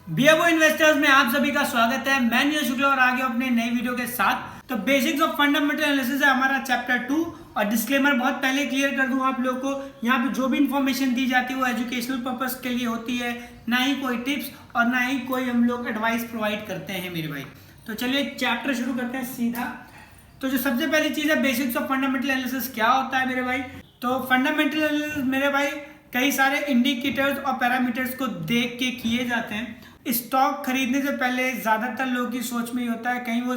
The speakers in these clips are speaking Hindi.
बीएबओ इन्वेस्टर्स में आप सभी का स्वागत है। मैं नीरज शुक्ला और आ गया अपने नई वीडियो के साथ। तो बेसिक्स ऑफ फंडामेंटल एनालिसिस है हमारा चैप्टर 2 और डिस्क्लेमर बहुत पहले क्लियर कर दूं आप लोगों को। यहाँ पे जो भी इंफॉर्मेशन दी जाती है वो एजुकेशनल पर्पस के लिए होती है, ना ही कोई टिप्स और ना ही कोई हम लोग एडवाइस प्रोवाइड करते हैं मेरे भाई। तो चलिए चैप्टर शुरू करते हैं सीधा। तो जो सबसे पहली चीज़ है बेसिक्स ऑफ फंडामेंटल एनालिसिस क्या होता है मेरे भाई। तो फंडामेंटल एनालिसिस मेरे भाई कई सारे इंडिकेटर्स और पैरामीटर्स को देख के किए जाते हैं। स्टॉक खरीदने से पहले ज्यादातर लोगों की सोच में ये होता है कहीं वो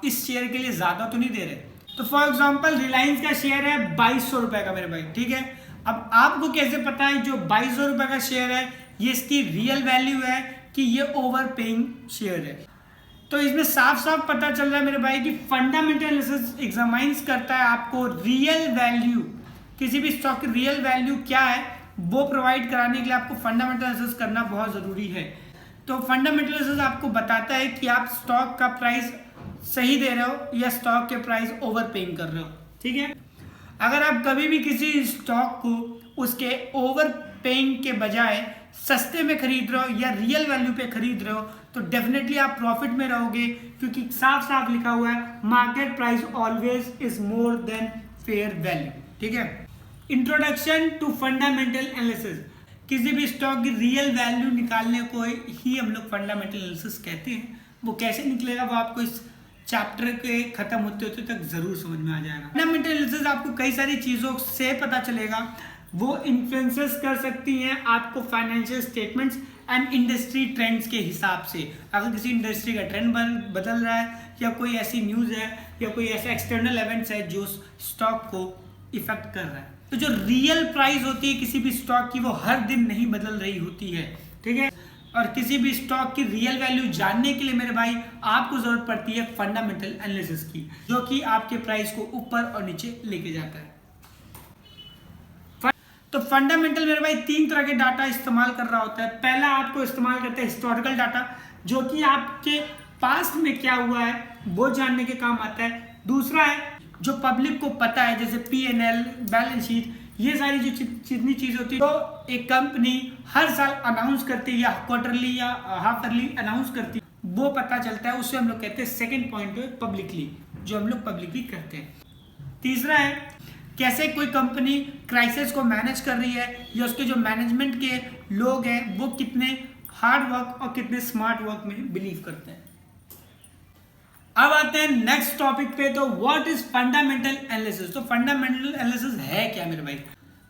इस शेयर के लिए ज्यादा तो नहीं दे रहे। तो फॉर एग्जांपल रिलायंस का शेयर है 2200 रुपए का मेरे भाई, ठीक है। अब आपको कैसे पता है जो 2200 रुपए का शेयर है ये इसकी रियल वैल्यू है कि ये ओवर पेइंग शेयर है। तो इसमें साफ साफ पता चल रहा है मेरे भाई कि फंडामेंटल एनालिसिस एग्जामाइंस करता है आपको रियल वैल्यू, किसी भी स्टॉक की रियल वैल्यू क्या है वो प्रोवाइड कराने के लिए आपको फंडामेंटल एनालिसिस करना बहुत जरूरी है। तो फंडामेंटल एनालिसिस आपको बताता है कि आप स्टॉक का प्राइस सही दे रहे हो या स्टॉक के प्राइस ओवर पेइंग कर रहे हो, ठीक है। अगर आप कभी भी किसी स्टॉक को उसके ओवर पेइंग के बजाय सस्ते में खरीद रहे हो या रियल वैल्यू पे खरीद रहे हो तो डेफिनेटली आप प्रॉफिट में रहोगे, क्योंकि साफ साफ लिखा हुआ है market price always is more than fair value, ठीक है। इंट्रोडक्शन टू फंडामेंटल एनालिसिस, किसी भी स्टॉक की रियल वैल्यू निकालने को ही हम लोग फंडामेंटल एनालिसिस कहते हैं। वो कैसे निकलेगा वो आपको इस चैप्टर के खत्म होते होते तक जरूर समझ में आ जाएगा। फंडामेंटल एनालिसिस आपको कई सारी चीज़ों से पता चलेगा, वो इन्फ्लुएंसेस कर सकती हैं आपको financial statements and industry trends के हिसाब से। अगर किसी इंडस्ट्री का ट्रेंड बदल रहा है या कोई ऐसी न्यूज़ है या कोई ऐसा एक्सटर्नल इवेंट्स है जो स्टॉक को इफेक्ट कर रहा है। तो जो रियल प्राइस होती है किसी भी स्टॉक की वो हर दिन नहीं बदल रही होती है, ठीक है। और किसी भी स्टॉक की रियल वैल्यू जानने के लिए मेरे भाई आपको जरूरत पड़ती है फंडामेंटल एनालिसिस की, जो कि आपके प्राइस को ऊपर और नीचे लेके जाता है। तो फंडामेंटल मेरे भाई तीन तरह के डाटा इस्तेमाल कर रहा होता है। पहला आपको इस्तेमाल करता है हिस्टोरिकल डाटा, जो कि आपके पास्ट में क्या हुआ है वो जानने के काम आता है। दूसरा है जो पब्लिक को पता है, जैसे P&L, बैलेंस शीट, ये सारी जो जितनी चीज होती है तो एक कंपनी हर साल अनाउंस करती है या क्वार्टरली या हाफ ईयरली अनाउंस करती है, वो पता चलता है। उससे हम लोग कहते हैं सेकंड पॉइंट है पब्लिकली, जो हम लोग पब्लिकली करते हैं। तीसरा है कैसे कोई कंपनी क्राइसिस को मैनेज कर रही है या उसके जो मैनेजमेंट के लोग हैं वो कितने हार्ड वर्क और कितने स्मार्ट वर्क में बिलीव करते हैं। अब आते हैं नेक्स्ट टॉपिक पे। तो व्हाट इज फंडामेंटल एनालिसिस। तो फंडामेंटल एनालिसिस है क्या मेरे भाई।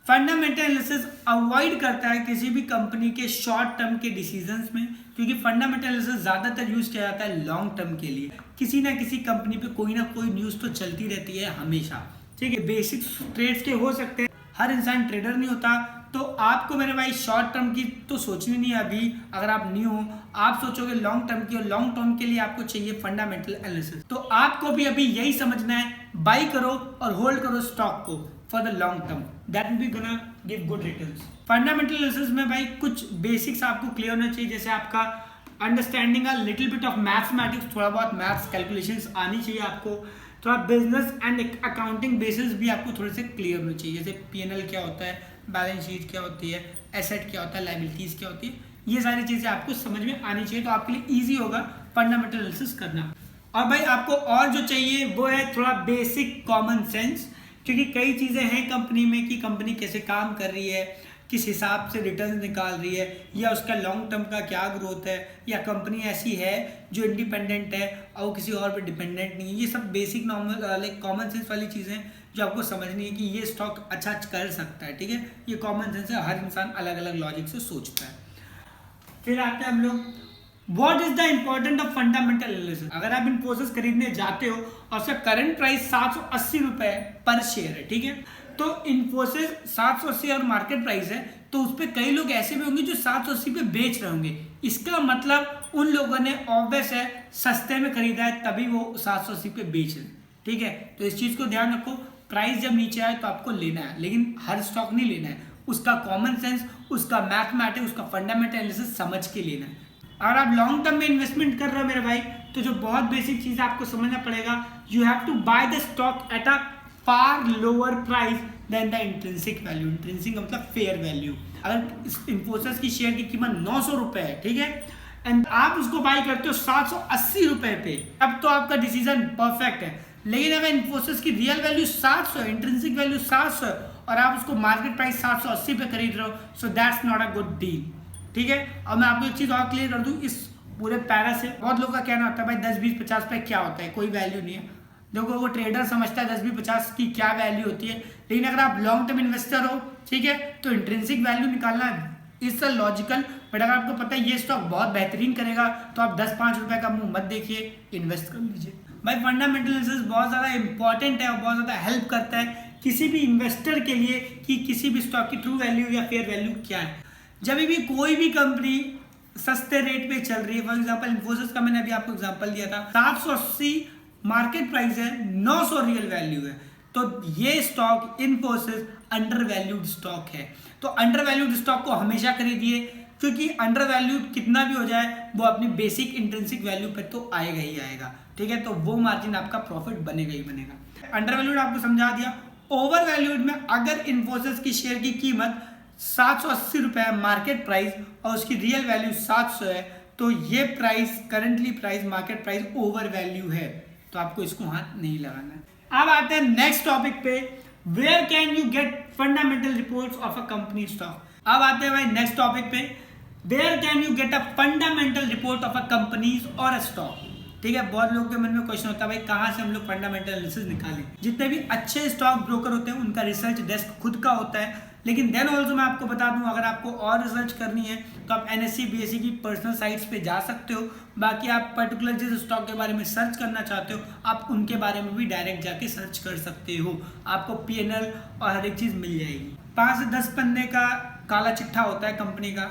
फंडामेंटल एनालिसिस अवॉइड करता है किसी भी कंपनी के शॉर्ट टर्म के डिसीजंस में, क्योंकि फंडामेंटल एनालिसिस ज्यादातर यूज किया जाता है लॉन्ग टर्म के लिए। किसी ना किसी कंपनी पे कोई ना कोई न्यूज तो चलती रहती है हमेशा, ठीक है। बेसिक ट्रेड्स के हो सकते हैं, हर इंसान ट्रेडर नहीं होता। तो आपको मेरे भाई शॉर्ट टर्म की तो सोचनी नहीं है अभी, अगर आप न्यू हो आप सोचोगे लॉन्ग टर्म की, और लॉन्ग टर्म के लिए आपको चाहिए फंडामेंटल एनालिसिस। तो आपको भी अभी यही समझना है, बाई करो और होल्ड करो स्टॉक को for the long term, that will be gonna give good returns. Fundamental analysis में भाई कुछ बेसिक्स आपको क्लियर होना चाहिए, जैसे आपका understanding a little bit of mathematics, थोड़ा बहुत मैथ्स कैलकुलेशंस आनी चाहिए आपको। थोड़ा बिजनेस एंड अकाउंटिंग बेसिस भी आपको थोड़े से क्लियर होने चाहिए, जैसे P&L क्या होता है, बैलेंस शीट क्या होती है, एसेट क्या होता है, लायबिलिटीज क्या होती है, ये सारी चीजें आपको समझ में आनी चाहिए। तो आपके लिए इजी होगा फंडामेंटल एनालिसिस करना। और भाई आपको और जो चाहिए वो है थोड़ा बेसिक कॉमन सेंस, क्योंकि कई चीजें हैं कंपनी में कि कंपनी कैसे काम कर रही है, किस हिसाब से रिटर्न निकाल रही है, या उसका लॉन्ग टर्म का क्या ग्रोथ है, या कंपनी ऐसी है जो इंडिपेंडेंट है और किसी और पे डिपेंडेंट नहीं है। ये सब basic normal like common sense वाली चीज़ें जो आपको समझनी है कि ये स्टॉक अच्छा कर सकता है, ठीक है। ये कॉमन सेंस है, हर इंसान अलग अलग लॉजिक से सोचता है। फिर आते हैं हम लोग what is the important of fundamental analysis. अगर आप इन्फोसिस खरीदने जाते हो और उसका करंट प्राइस 780 रुपए पर शेयर है, ठीक है। तो इन्फोसिस 780 और मार्केट प्राइस है, तो उस पर कई लोग ऐसे भी होंगे जो 780 पे बेच रहे होंगे। इसका मतलब उन लोगों ने ऑब्वियस है सस्ते में खरीदा है तभी वो 780 पे बेच रहे हैं, ठीक है। तो इस चीज को ध्यान रखो, प्राइस जब नीचे आए तो आपको लेना है, लेकिन हर स्टॉक नहीं लेना है। उसका कॉमन सेंस, उसका मैथमेटिक्स, उसका फंडामेंटल एनालिसिस समझ के लेना है। अगर आप लॉन्ग टर्म में इन्वेस्टमेंट कर रहे हो मेरे भाई, तो जो बहुत बेसिक चीज आपको समझना पड़ेगा, you have to buy the stock at a far lower price than the intrinsic value. Intrinsic मतलब फेयर वैल्यू। अगर इन्फोसिस की शेयर की कीमत 900 रुपए है, ठीक है, एंड आप उसको बाई करते हो 780 रुपए पे, अब तो आपका डिसीजन परफेक्ट है। लेकिन अगर इन्फोसिस की रियल वैल्यू 700 है, इंट्रिंसिक वैल्यू 700 है और आप उसको मार्केट प्राइस 780 पे खरीद रहे हो, so that's not a good deal. ठीक है, अब मैं आपको एक चीज और क्लियर कर दूं इस पूरे पैरा से। बहुत लोगों का कहना होता है भाई 10 20 50 पे क्या होता है, कोई वैल्यू नहीं है। देखो वो ट्रेडर समझता है 10 20 50 की क्या वैल्यू होती है, लेकिन अगर आप लॉन्ग टर्म इन्वेस्टर हो, ठीक है, तो इंट्रिंसिक वैल्यू निकालना इज लॉजिकल। बट अगर आपको पता है ये स्टॉक बहुत बेहतरीन करेगा तो आप 10-5 रुपए का मुंह मत देखिए, इन्वेस्ट कर लीजिए। भाई फंडामेंटल एनालिसिस बहुत ज़्यादा इंपॉर्टेंट है और बहुत ज़्यादा हेल्प करता है किसी भी इन्वेस्टर के लिए कि किसी भी स्टॉक की ट्रू वैल्यू या फेयर वैल्यू क्या है। जब भी कोई भी कंपनी सस्ते रेट पे चल रही है, फॉर एग्जांपल इन्फोसिस का मैंने अभी आपको एग्जांपल दिया था, 780 मार्केट प्राइस है, 900 रियल वैल्यू है, तो ये stock Infosys under valued stock है। तो अंडर वैल्यूड स्टॉक को हमेशा खरीदिए, क्योंकि अंडर वैल्यूड कितना भी हो जाए वो अपनी बेसिक इंट्रिंसिक वैल्यू पे तो आएगा ही आएगा। ठीक है, तो वो मार्जिन आपका प्रॉफिट बनेगा ही बनेगा। अंडर वैल्यूड आपको समझा दिया। ओवर वैल्यूड में अगर इन्फोसिस की शेयर की कीमत 780 रुपए है मार्केट प्राइस और उसकी रियल वैल्यू 700 है, तो ये price currently price market price over value है, तो आपको इसको हाथ नहीं लगाना है। अब आते हैं नेक्स्ट टॉपिक पे, where can you get fundamental reports of a company stock. अब आते हैं भाई नेक्स्ट टॉपिक पे, where can you get a fundamental report of a companies और अ स्टॉक। ठीक है, बहुत लोगों के मन में क्वेश्चन होता है भाई कहाँ से हम लोग फंडामेंटल एनालिसिस निकालें। जितने भी अच्छे स्टॉक ब्रोकर होते हैं उनका रिसर्च डेस्क खुद का होता है, लेकिन देन ऑल्सो मैं आपको बता दूं अगर आपको और रिसर्च करनी है तो आप NSE BSE की पर्सनल साइट्स पे जा सकते हो। बाकी आप पर्टिकुलर जिस स्टॉक के बारे में सर्च करना चाहते हो आप उनके बारे में भी डायरेक्ट जाके सर्च कर सकते हो, आपको PNL और हर एक चीज़ मिल जाएगी। 5 से 10 पन्ने का काला चिट्ठा होता है कंपनी का,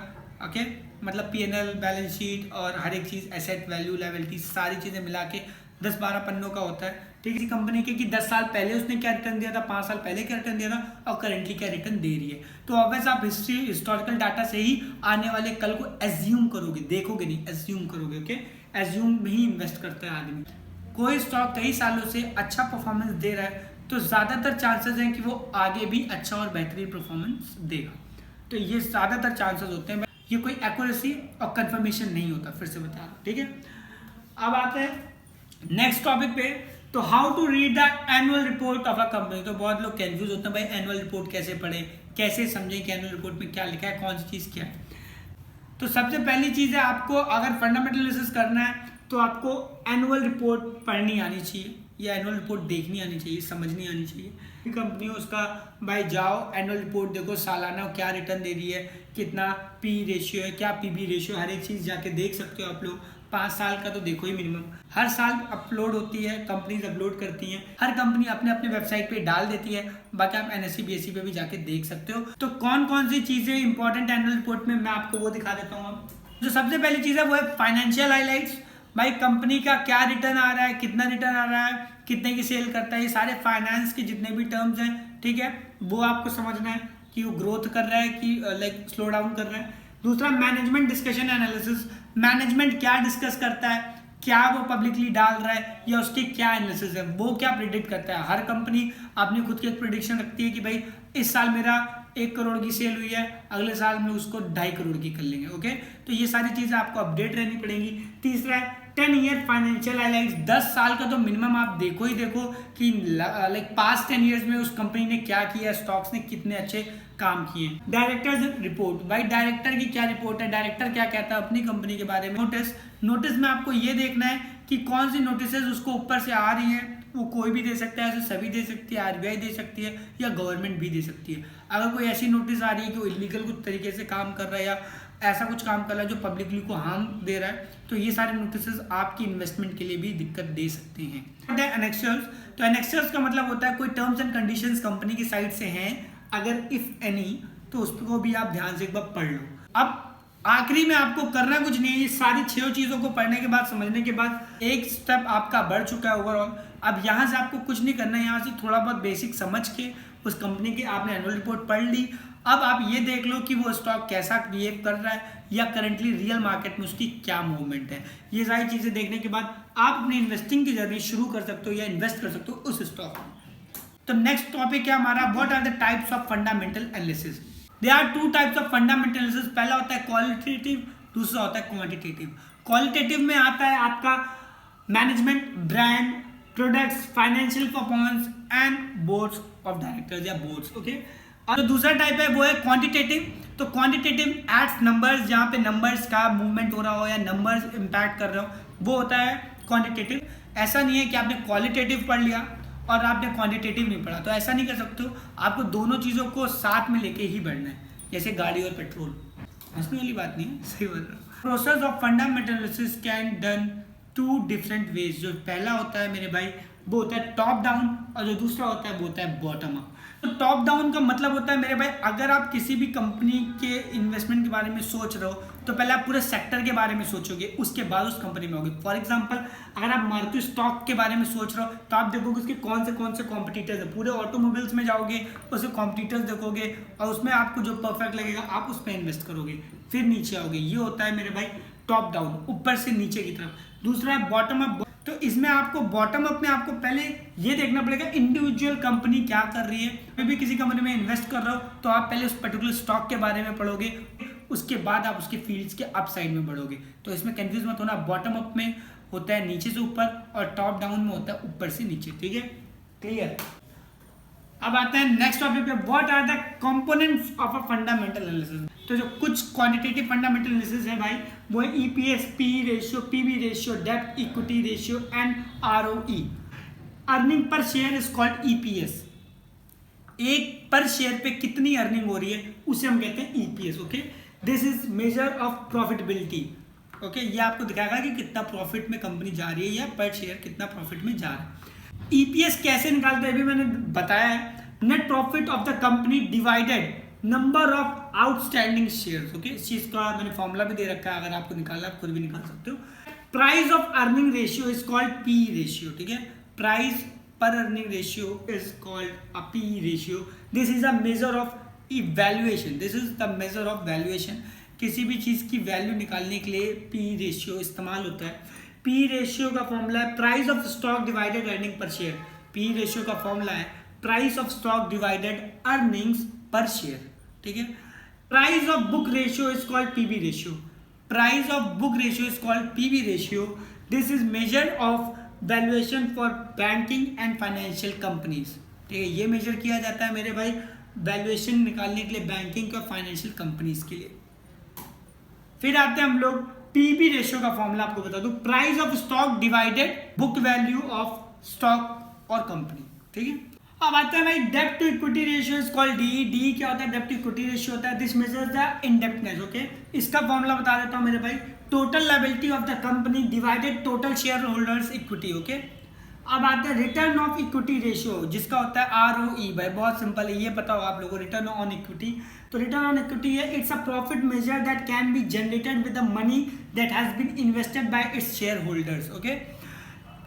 ओके, मतलब PNL, बैलेंस शीट और हर एक चीज़, एसेट वैल्यू, लायबिलिटी, सारी चीज़ें मिला के 10-12 पन्नों का होता है। ठीक है, कंपनी के कि 10 साल पहले उसने क्या रिटर्न दिया था, 5 साल पहले क्या रिटर्न दिया था और करेंटली क्या रिटर्न दे रही है। तो ऑब्वियस आप हिस्टोरिकल डाटा से ही आने वाले कल को एज्यूम करोगे, देखोगे नहीं, एज्यूम करोगे। ओके, एज्यूम में ही इन्वेस्ट करता है आदमी। कोई स्टॉक कई सालों से अच्छा परफॉर्मेंस दे रहा है तो ज़्यादातर चांसेस हैं कि वो आगे भी अच्छा और बेहतरीन परफॉर्मेंस देगा। तो ये ज़्यादातर चांसेस होते हैं, ये कोई एक्यूरेसी और कंफर्मेशन नहीं होता, फिर से बता रहा हूँ। ठीक है, अब आते हैं नेक्स्ट टॉपिक पे, तो how to read the annual report of a company. तो बहुत लोग कंफ्यूज होते हैं भाई एनुअल रिपोर्ट कैसे पढ़े, कैसे समझें कि एनुअल रिपोर्ट में क्या लिखा है, कौन सी चीज़ क्या है। तो सबसे पहली चीज़ है, आपको अगर फंडामेंटल एनालिसिस करना है तो आपको एनुअल रिपोर्ट पढ़नी आनी चाहिए या एनुअल रिपोर्ट देखनी आनी चाहिए, समझनी आनी चाहिए। कंपनी उसका भाई जाओ एनुअल रिपोर्ट देखो, सालाना क्या रिटर्न दे रही है, कितना P रेशियो है, क्या PB रेशियो, हर एक चीज़ जाके देख सकते हो आप लोग। 5 साल का तो देखो ही मिनिमम, हर साल अपलोड होती है, कंपनीज अपलोड करती हैं, हर कंपनी अपने अपने वेबसाइट पे डाल देती है। बाकी आप NSE BSE पे भी जाके देख सकते हो। तो कौन कौन सी चीज़ें इंपॉर्टेंट एनुअल रिपोर्ट में मैं आपको वो दिखा देता हूँ। जो सबसे पहली चीज़ है वो है फाइनेंशियल हाईलाइट्स, भाई कंपनी का क्या रिटर्न आ रहा है, कितना रिटर्न आ रहा है, कितने की सेल करता है, ये सारे फाइनेंस के जितने भी टर्म्स हैं, ठीक है, वो आपको समझना है कि वो ग्रोथ कर रहा है कि लाइक स्लो डाउन कर रहा है। दूसरा मैनेजमेंट डिस्कशन एनालिसिस, मैनेजमेंट क्या डिस्कस करता है, क्या वो पब्लिकली डाल रहा है या उसके क्या एनालिसिस है, वो क्या प्रिडिक्ट करता है। हर कंपनी अपनी खुद की एक प्रिडिक्शन रखती है कि भाई इस साल मेरा 1 करोड़ की सेल हुई है, अगले साल में उसको 2.5 करोड़ की कर लेंगे। ओके, तो ये सारी चीज़ें आपको अपडेट रहनी पड़ेंगी। तीसरा है 10 ईयर फाइनेंशियल हाइलाइट्स, 10 साल का तो मिनिमम आप देखो ही देखो कि लाइक पास्ट 10 ईयर्स में उस कंपनी ने क्या किया, स्टॉक्स ने कितने अच्छे काम किए। डायरेक्टर्स रिपोर्ट, भाई डायरेक्टर की क्या रिपोर्ट है, डायरेक्टर क्या कहता है अपनी कंपनी के बारे में। नोटिस में आपको ये देखना है कि कौन सी नोटिस उसको ऊपर से आ रही है, वो कोई भी दे सकता है, ऐसे सभी दे सकती है, RBI दे सकती है या गवर्नमेंट भी दे सकती है। अगर कोई ऐसी नोटिस आ रही है कि वो इलीगल कुछ तरीके से काम कर रहा है या ऐसा कुछ काम कर रहा है जो पब्लिकली को हार्म दे रहा है, तो ये सारे नोटिस आपकी इन्वेस्टमेंट के लिए भी दिक्कत दे सकते हैं। एनेक्सर्स, तो एनेक्सर्स का मतलब होता है कोई टर्म्स एंड कंडीशंस कंपनी की साइड से हैं, अगर इफ एनी, तो उसको भी आप ध्यान से एक बार पढ़ लो। अब आखिरी में आपको करना कुछ नहीं है, ये सारी 6 चीज़ों को पढ़ने के बाद, समझने के बाद एक स्टेप आपका बढ़ चुका है ओवरऑल। अब यहाँ से आपको कुछ नहीं करना है, यहाँ से थोड़ा बहुत बेसिक समझ के उस कंपनी की आपने एनुअल रिपोर्ट पढ़ ली। अब आप ये देख लो कि वो स्टॉक कैसा बिहेव कर रहा है या करंटली रियल मार्केट में उसकी क्या मूवमेंट है। ये सारी चीज़ें देखने के बाद आप अपनी इन्वेस्टिंग की जर्नी शुरू कर सकते हो या इन्वेस्ट कर सकते हो उस स्टॉक में। तो नेक्स्ट टॉपिक है हमारा, what are the types of fundamental analysis. There are 2 types of fundamental analysis. पहला होता है क्वालिटेटिव दूसरा होता है क्वांटिटेटिव। क्वालिटेटिव में आता है आपका management, brand, products, financial performance and boards of directors या बोर्ड्स, ओके। और जो दूसरा टाइप है वो है क्वांटिटेटिव। तो क्वांटिटेटिव एड्स नंबर्स, जहाँ पे नंबर्स का मूवमेंट हो रहा हो या नंबर्स इम्पैक्ट कर रहे हो, वो होता है क्वांटिटेटिव। ऐसा नहीं है कि आपने क्वालिटेटिव पढ़ लिया और आपने क्वांटिटेटिव नहीं पढ़ा, तो ऐसा नहीं कर सकते हो। आपको दोनों चीज़ों को साथ में लेके ही बढ़ना है, जैसे गाड़ी और पेट्रोल। हंसने वाली बात नहीं है, सही बोल रहा हूँ। Process of fundamental analysis can done 2 different ways. जो पहला होता है मेरे भाई वो होता है टॉप डाउन, और जो दूसरा होता है वो होता है बॉटम अप। तो टॉप डाउन का मतलब होता है मेरे भाई, अगर आप किसी भी कंपनी के इन्वेस्टमेंट के बारे में सोच रहे हो तो पहले आप पूरे सेक्टर के बारे में सोचोगे, उसके बाद उस कंपनी में होगे। फॉर एग्जांपल, अगर आप मारुति स्टॉक के बारे में सोच रहे हो तो आप देखोगे उसके कौन से कॉम्पिटिटर्स है। पूरे ऑटोमोबाइल्स में जाओगे, उसके कॉम्पिटिटर्स देखोगे और उसमें आपको जो परफेक्ट लगेगा आप उस पर इन्वेस्ट करोगे, फिर नीचे आओगे। ये होता है मेरे भाई टॉप डाउन, ऊपर से नीचे की तरफ। दूसरा है बॉटम अप। तो इसमें आपको बॉटम अप में आपको पहले ये देखना पड़ेगा इंडिविजुअल कंपनी क्या कर रही है। कोई भी किसी कंपनी में इन्वेस्ट कर रहे हो तो आप पहले उस पर्टिकुलर स्टॉक के बारे में पढ़ोगे, उसके बाद आप उसके फील्ड्स के अप साइड में बढ़ोगे। तो इसमें कंफ्यूज मत होना, बॉटम अप में होता है नीचे से ऊपर और टॉप डाउन में होता है ऊपर से नीचे, ठीक है, क्लियर। अब आते हैं नेक्स्ट टॉपिक पे, what are the components of a fundamental analysis. तो जो कुछ क्वांटिटेटिव फंडामेंटल एनालिसिस है भाई, वो है EPS, P ratio, PB ratio, डेब्ट equity ratio and ROE. Earning per share is called EPS. एक पर शेयर पे कितनी अर्निंग हो रही है उसे हम कहते हैं EPS, okay. This is measure of profitability, okay. ये आपको दिखाएगा कि कितना प्रॉफिट में कंपनी जा रही है या पर शेयर कितना प्रॉफिट में जा रहा है। ईपीएस कैसे निकालते हैं अभी मैंने बताया है, net profit of the company divided number of outstanding shares, okay. इस चीज का मैंने फॉर्मूला भी दे रखा है, अगर आपको निकालना आप खुद भी निकाल सकते हो। Price of earning ratio is called P ratio, ठीक है। प्राइस पर earning ratio is called a P ratio. This is a major of valuation, this is the major of valuation. किसी भी चीज की वैल्यू निकालने के लिए पी रेशियो इस्तेमाल होता है। पी रेशियो का फॉर्मूला है price of stock divided earning per share. P ratio का फॉर्मूला है price of stock divided earnings per share, ठीक है। Price of book ratio is called PB ratio. Price of book ratio is called PB ratio. This is measure of valuation for banking and financial companies, ठीक है। ये मेजर किया जाता है मेरे भाई वैल्यूएशन निकालने के लिए बैंकिंग और फाइनेंशियल कंपनीज के लिए। फिर आते हैं हम लोग पीबी रेशियो का फॉर्मूला आपको बता दूं, price of stock divided book value of stock और कंपनी, ठीक है। अब आते हैं भाई डेब्ट to equity ratio is called D. D क्या होता है? डेब्ट टू इक्विटी रेशियो होता है, this measures the indebtedness, okay. इसका फॉर्मूला बता देता हूं मेरे भाई, total liability of the company divided total shareholders equity, okay. अब आते हैं रिटर्न ऑफ इक्विटी रेशियो, जिसका होता है आरओई। भाई बहुत सिंपल है, ये पता हो आप लोगों को, रिटर्न ऑन इक्विटी। तो रिटर्न ऑन इक्विटी है, it's a profit measure that can be generated with the money that has been invested by its shareholders, okay.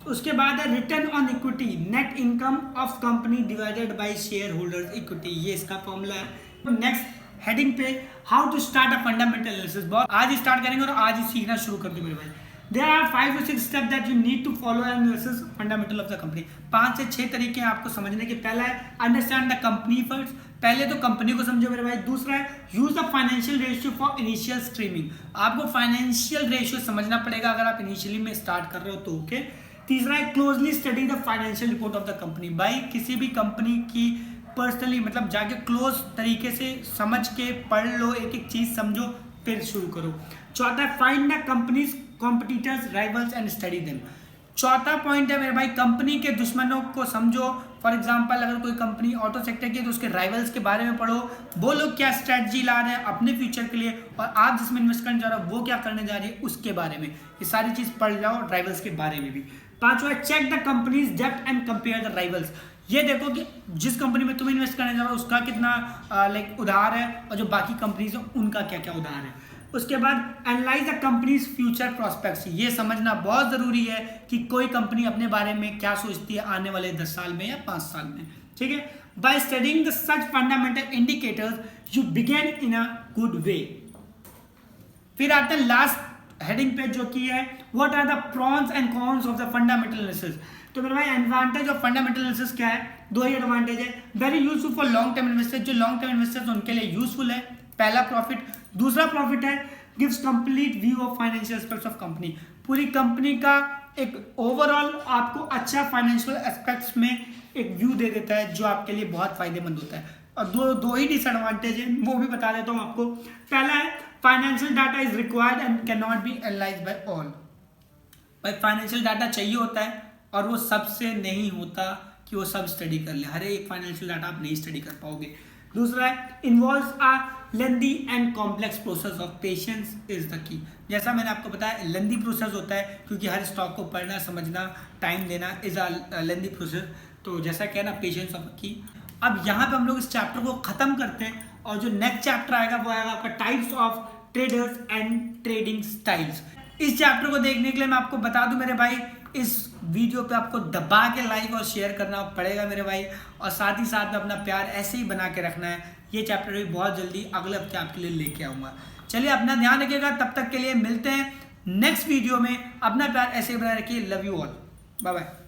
उसके बाद है return on equity, net income of company divided by shareholders equity, ये इसका फॉर्मूला है। नेक्स्ट हेडिंग पे, how to start a fundamental analysis. बहुत आज ही स्टार्ट करेंगे और आज ही सीखना शुरू कर दो मेरे भाई। There are 5 to 6 steps that you need to follow and analysis fundamental of the company। 5 से 6 तरीके हैं आपको समझने के। पहला है अंडरस्टैंड द कंपनी फर्स्ट, पहले तो कंपनी को समझो मेरे भाई। दूसरा है use the financial ratio for initial streaming, आपको फाइनेंशियल रेशियो समझना पड़ेगा अगर आप इनिशियली में स्टार्ट कर रहे हो तो, ओके। तीसरा है closely study the financial report of the company. भाई किसी भी कंपनी की पर्सनली मतलब जाके क्लोज तरीके से समझ के पढ़ लो, एक एक चीज समझो फिर शुरू करो। चौथा है find the companies competitors rivals and study them. चौथा पॉइंट है मेरे भाई, कंपनी के दुश्मनों को समझो। फॉर एग्जांपल अगर कोई कंपनी ऑटो सेक्टर की है तो उसके राइवल्स के बारे में पढ़ो, वो लोग क्या स्ट्रेटजी ला रहे हैं अपने फ्यूचर के लिए और आप जिसमें इन्वेस्ट करने जा रहे हो वो क्या करने जा रही है उसके बारे में, ये सारी चीज पढ़ जाओ, राइवल्स के बारे में भी। पांचवा है check the companies depth and compare the rivals. ये देखो कि जिस कंपनी में तुम इन्वेस्ट करने जा रहे हो उसका कितना लाइक उधार है और जो बाकी कंपनीज है उनका क्या क्या उधार है। उसके बाद analyse the companies future prospects, ये समझना बहुत जरूरी है कि कोई कंपनी अपने बारे में क्या सोचती है आने वाले 10 साल में या 5 साल में, ठीक है। By studying the such fundamental indicators you begin in a good way. फिर आते हैं लास्ट हेडिंग पे जो की है what are the pros and cons of the fundamental analysis. तो मेरे भाई एडवांटेज ऑफ फंडामेंटल एनालिसिस क्या है? 2 ही एडवांटेज है। Very useful for long term investors, जो लॉन्ग टर्म इन्वेस्टर्स उनके लिए यूजफुल है। पहला प्रॉफिट। दूसरा प्रॉफिट है gives complete view of financial aspects of company. पूरी कंपनी का एक ओवरऑल आपको अच्छा फाइनेंशियल एस्पेक्ट्स में एक व्यू दे देता है, जो आपके लिए बहुत फायदेमंद होता है। और दो ही डिसएडवांटेज है, वो भी बता देता हूँ आपको। पहला है financial data is required and can not be analysed by all. भाई फाइनेंशियल डाटा चाहिए होता है और वो सबसे नहीं होता कि वो सब स्टडी कर ले, हर एक फाइनेंशियल डाटा आप नहीं स्टडी कर पाओगे। दूसरा है involves a lengthy and complex process of patience is the key. जैसा मैंने आपको बताया लेंदी प्रोसेस होता है, क्योंकि हर स्टॉक को पढ़ना, समझना, टाइम देना इज अ लेंदी प्रोसेस। तो जैसा कहना पेशेंस ऑफ की। अब यहाँ पे हम लोग इस चैप्टर को खत्म करते हैं और जो नेक्स्ट चैप्टर आएगा वो आएगा आपका types of traders and trading styles. इस चैप्टर को देखने के लिए मैं आपको बता दूं मेरे भाई, इस वीडियो पे आपको दबा के लाइक और शेयर करना पड़ेगा मेरे भाई, और साथ ही साथ में अपना प्यार ऐसे ही बना के रखना है। ये चैप्टर भी बहुत जल्दी अगले हफ्ते आपके लिए लेके आऊँगा। चलिए अपना ध्यान रखिएगा, तब तक के लिए मिलते हैं नेक्स्ट वीडियो में। अपना प्यार ऐसे ही बनाए रखिए। Love you all, bye bye.